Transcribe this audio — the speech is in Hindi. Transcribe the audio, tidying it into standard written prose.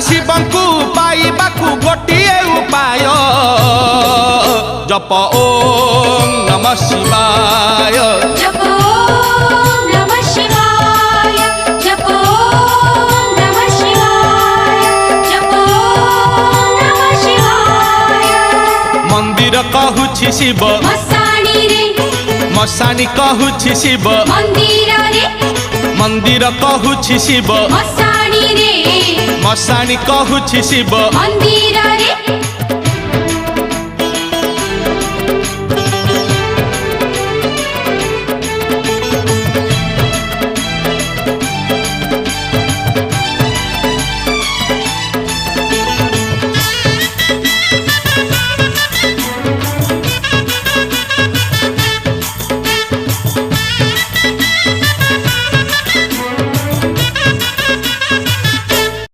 शिवंकु पाइबाकु गोटिए उपाय जप ओम नमः शिवाय जप ओम नमः शिवाय जप ओम नमः शिवाय जप ओम नमः शिवाय मंदिर कहूछि शिव मसाणी रे मसानी कहूछि शिव मंदिर रे मंदिर कहूछि शिव मसाणी रे मसानी कहूछि शिव मंदिर रे